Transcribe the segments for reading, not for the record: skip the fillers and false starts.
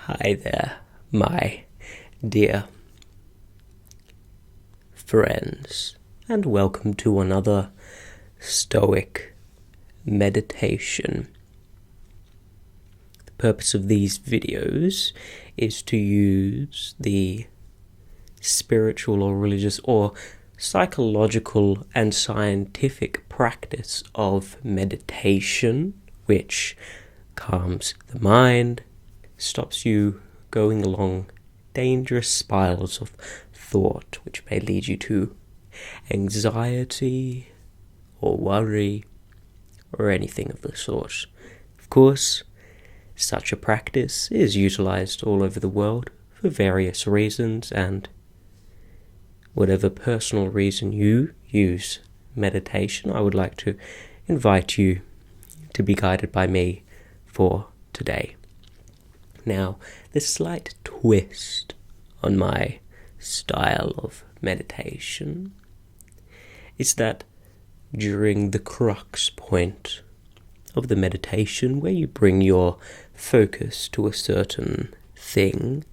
Hi there, my dear friends, and welcome to another Stoic meditation. The purpose of these videos is to use the spiritual or religious or psychological and scientific practice of meditation, which calms the mind, stops you going along dangerous spirals of thought which may lead you to anxiety or worry or anything of the sort. Of course, such a practice is utilized all over the world for various reasons, and whatever personal reason you use meditation, I would like to invite you to be guided by me for today. Now, the slight twist on my style of meditation is that during the crux point of the meditation, where you bring your focus to a certain thing,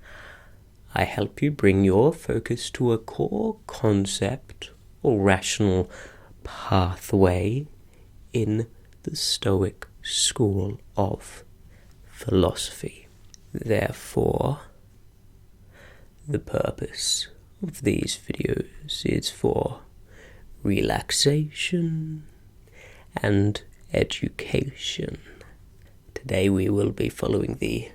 I help you bring your focus to a core concept or rational pathway in the Stoic school of philosophy. Therefore, the purpose of these videos is for relaxation and education. Today we will be following the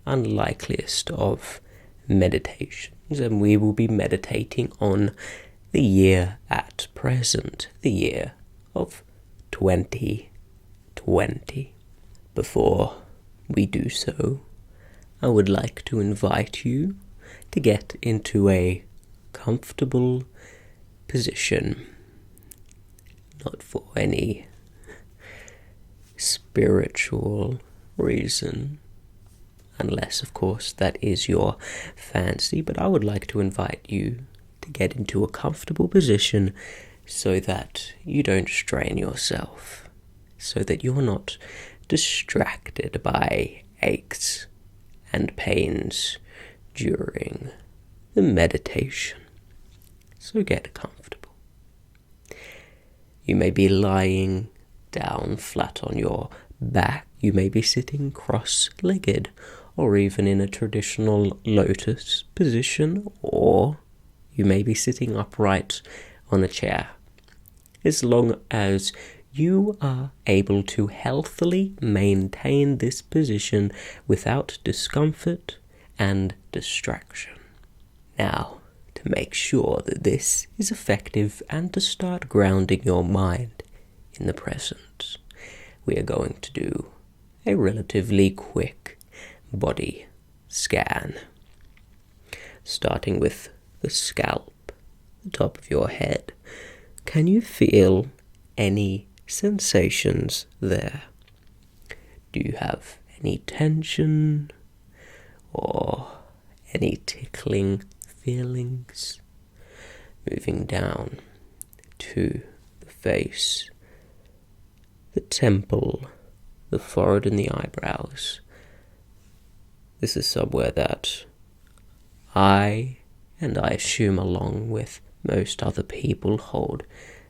unlikeliest of meditations, and we will be meditating on the year at present, the year of 2020. Before we do so, I would like to invite you to get into a comfortable position, not for any spiritual reason, unless, of course, that is your fancy, but I would like to invite you to get into a comfortable position so that you don't strain yourself, so that you're not distracted by aches and pains during the meditation. So get comfortable. You may be lying down flat on your back. You may be sitting cross-legged, or even in a traditional lotus position, or you may be sitting upright on a chair. As long as you are able to healthily maintain this position without discomfort and distraction. Now, to make sure that this is effective and to start grounding your mind in the present, we are going to do a relatively quick body scan, starting with the scalp, the top of your head. Can you feel any sensations there? Do you have any tension or any tickling feelings? Moving down to the face, the temple, the forehead and the eyebrows. This is somewhere that I assume along with most other people hold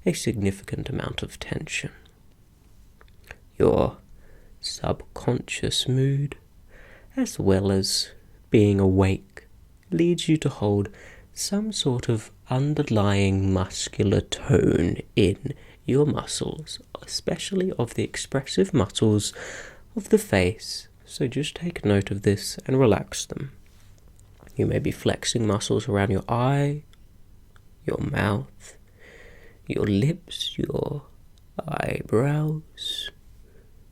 a significant amount of tension. Your subconscious mood, as well as being awake, leads you to hold some sort of underlying muscular tone in your muscles, especially of the expressive muscles of the face. So just take note of this and relax them. You may be flexing muscles around your eye, your mouth, your lips, your eyebrows.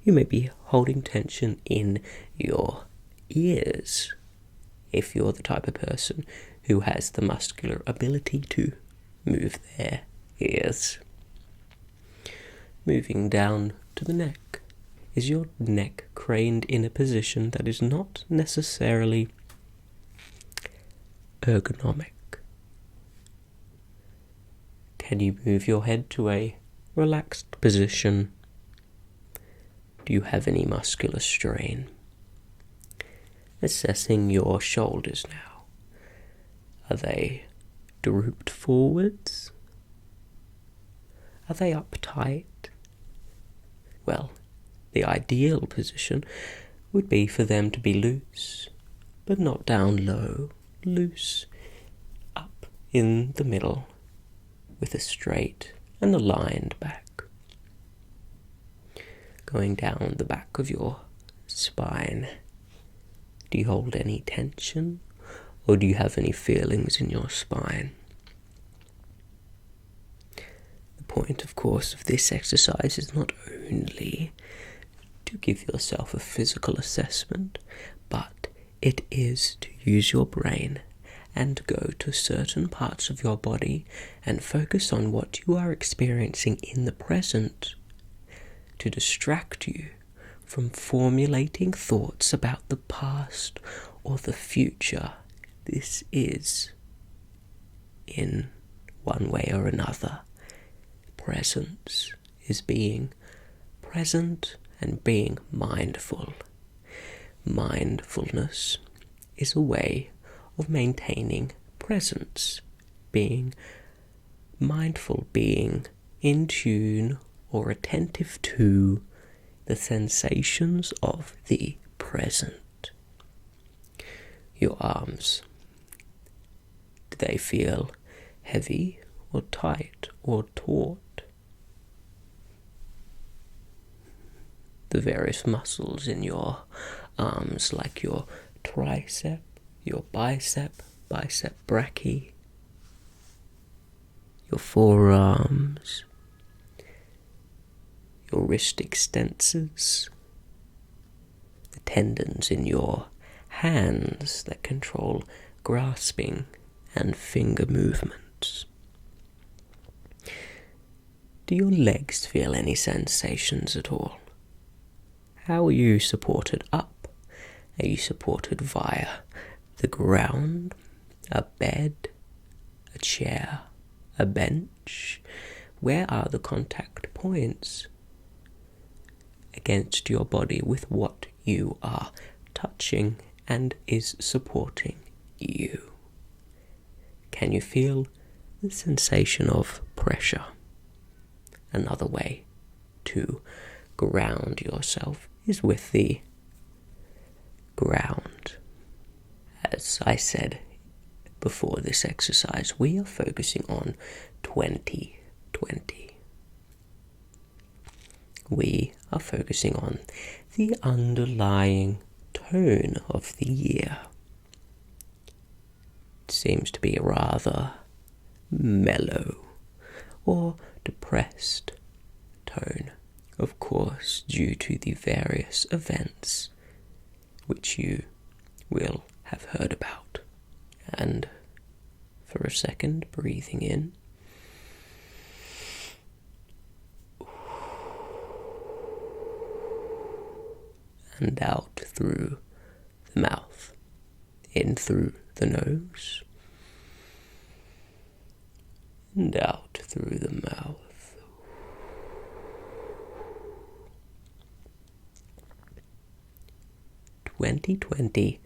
You may be holding tension in your ears, if you're the type of person who has the muscular ability to move their ears. Moving down to the neck. Is your neck craned in a position that is not necessarily ergonomic? Can you move your head to a relaxed position? Do you have any muscular strain? assessing your shoulders now. Are they drooped forwards? Are they uptight? Well, the ideal position would be for them to be loose, but not down low, loose, up in the middle, with a straight and aligned back. Going down the back of your spine. Do you hold any tension, or do you have any feelings in your spine? The point, of course, of this exercise is not only to give yourself a physical assessment, but it is to use your brain and go to certain parts of your body and focus on what you are experiencing in the present to distract you from formulating thoughts about the past or the future. This is, in one way or another, presence is being present and being mindful. Mindfulness is a way of maintaining presence, being mindful, being in tune or attentive to the sensations of the present. Your arms, do they feel heavy or tight or taut? The various muscles in your arms, like your tricep, your bicep brachii, your forearms, your wrist extensors, the tendons in your hands that control grasping and finger movements. Do your legs feel any sensations at all? How are you supported up? Are you supported via the ground, a bed, a chair, a bench? Where are the contact points against your body with what you are touching and is supporting you? Can you feel the sensation of pressure? Another way to ground yourself is with the ground. As I said before this exercise, we are focusing on 2020. We are focusing on the underlying tone of the year. It seems to be a rather mellow or depressed tone, of course, due to the various events which you will have heard about. And for a second, breathing in, and out through the mouth, in through the nose, and out through the mouth. 2020,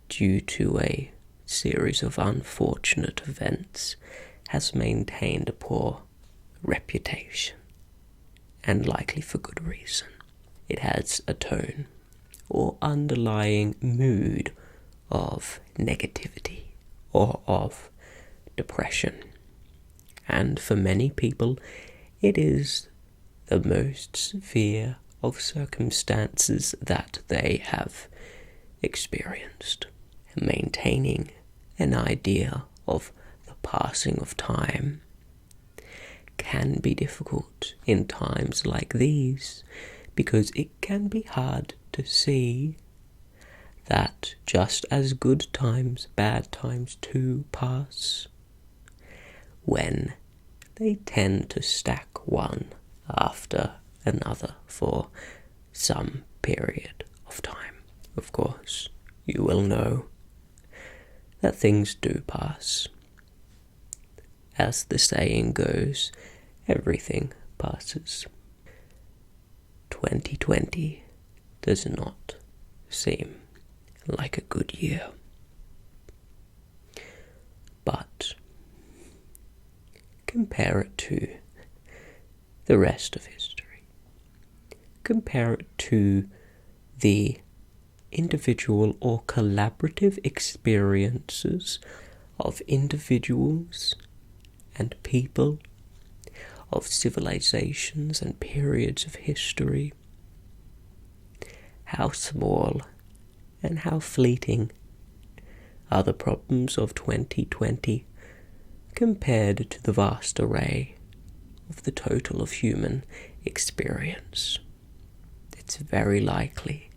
due to a series of unfortunate events, has maintained a poor reputation, and likely for good reason. It has a tone or underlying mood of negativity or of depression. And for many people, it is the most severe of circumstances that they have experienced. Maintaining an idea of the passing of time can be difficult in times like these, because it can be hard to see that just as good times, bad times too pass, when they tend to stack one after another for some period of time. Of course, you will know that things do pass. As the saying goes, everything passes. 2020 does not seem like a good year. But compare it to the rest of history. Compare it to the individual or collaborative experiences of individuals and people, of civilizations and periods of history. How small and how fleeting are the problems of 2020 compared to the vast array of the total of human experience. It's very likely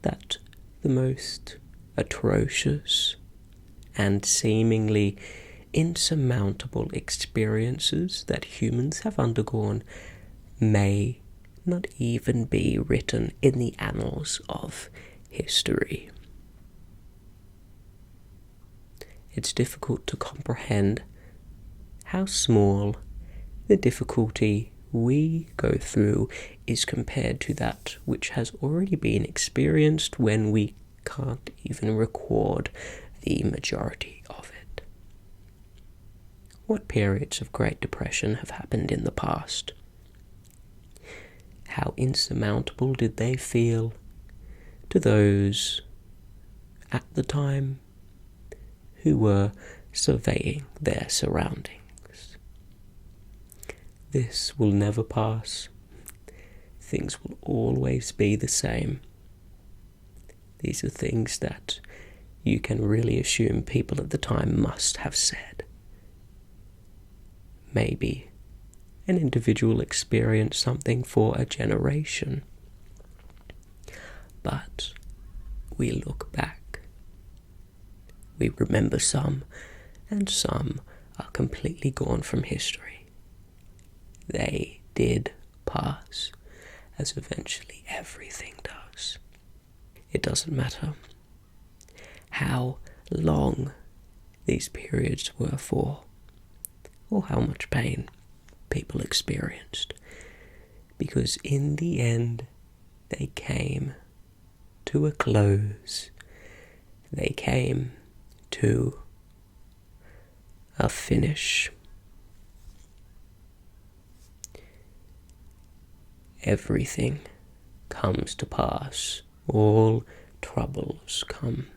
that the most atrocious and seemingly insurmountable experiences that humans have undergone may not even be written in the annals of history. It's difficult to comprehend how small the difficulty we go through is compared to that which has already been experienced when we can't even record the majority of it. What periods of Great Depression have happened in the past? How insurmountable did they feel to those at the time who were surveying their surroundings? This will never pass. Things will always be the same. These are things that you can really assume people at the time must have said. Maybe an individual experienced something for a generation. But we look back. We remember some, and some are completely gone from history. They did pass, as eventually everything does. It doesn't matter how long these periods were for, or how much pain people experienced, because in the end they came to a close. They came to a finish. Everything comes to pass. All troubles come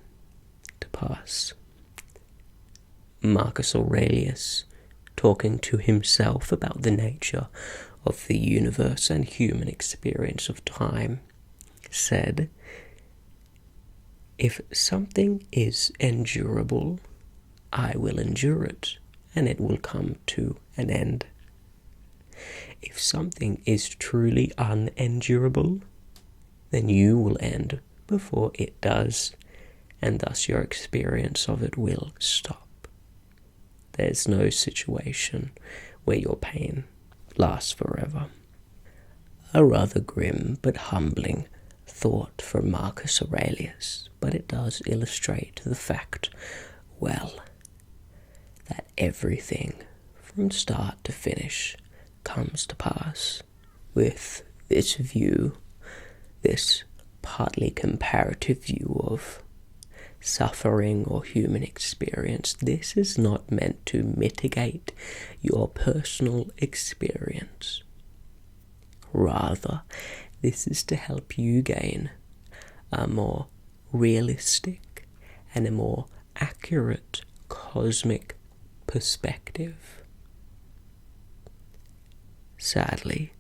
to pass. Marcus Aurelius, talking to himself about the nature of the universe and human experience of time, said, "If something is endurable, I will endure it, and it will come to an end. If something is truly unendurable, then you will end before it does, and thus your experience of it will stop. There's no situation where your pain lasts forever." A rather grim but humbling thought from Marcus Aurelius, but it does illustrate the fact well that everything from start to finish comes to pass. With this view, this partly comparative view of suffering or human experience, this is not meant to mitigate your personal experience. Rather, this is to help you gain a more realistic and a more accurate cosmic perspective. Sadly,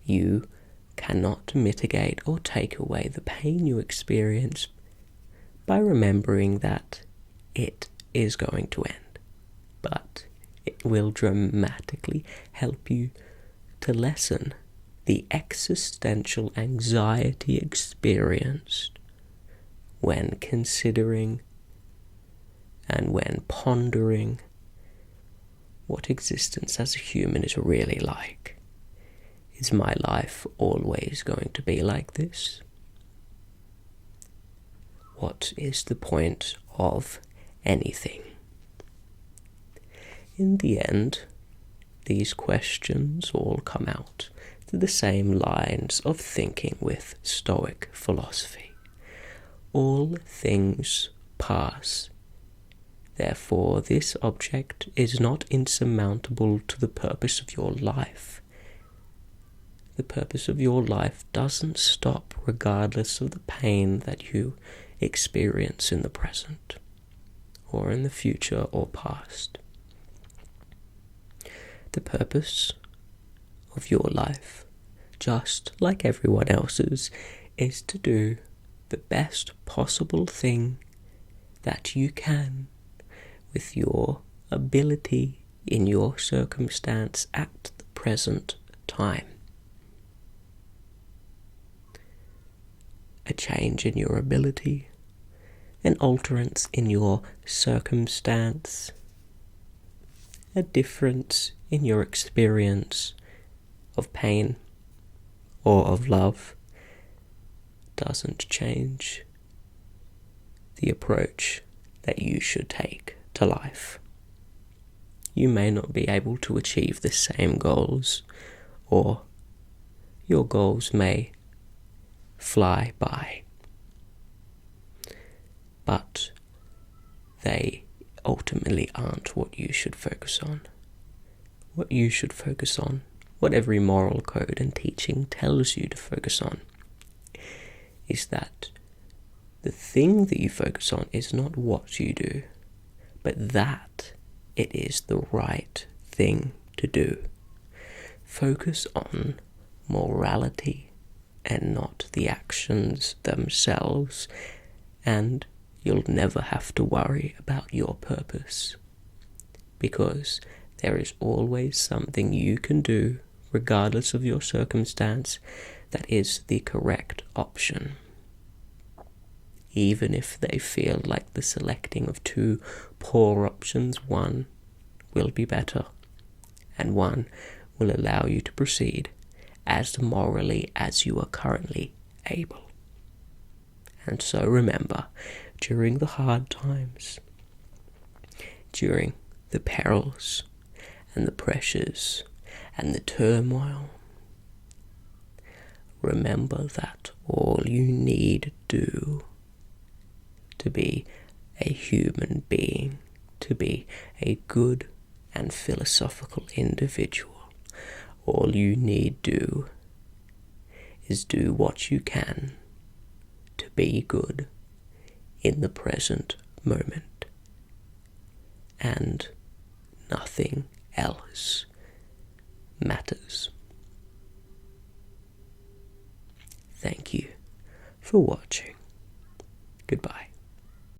you cannot mitigate or take away the pain you experience by remembering that it is going to end, but it will dramatically help you to lessen the existential anxiety experienced when considering and when pondering what existence as a human is really like. Is my life always going to be like this? What is the point of anything? In the end, these questions all come out the same lines of thinking with Stoic philosophy. All things pass. Therefore, this object is not insurmountable to the purpose of your life. The purpose of your life doesn't stop regardless of the pain that you experience in the present, or in the future or past. The purpose of your life, just like everyone else's, is to do the best possible thing that you can with your ability in your circumstance at the present time. A change in your ability, an alterance in your circumstance, a difference in your experience of pain or of love doesn't change the approach that you should take to life. You may not be able to achieve the same goals, or your goals may fly by, but they ultimately aren't what you should focus on. What you should focus on, what every moral code and teaching tells you to focus on, is that the thing that you focus on is not what you do, but that it is the right thing to do. Focus on morality and not the actions themselves, and you'll never have to worry about your purpose, because there is always something you can do, regardless of your circumstance, that is the correct option. Even if they feel like the selecting of two poor options, one will be better, and one will allow you to proceed as morally as you are currently able. And so remember, during the hard times, during the perils and the pressures and the turmoil, remember that all you need do to be a human being, to be a good and philosophical individual, all you need do is do what you can to be good in the present moment, and nothing else matters. Thank you for watching. Goodbye.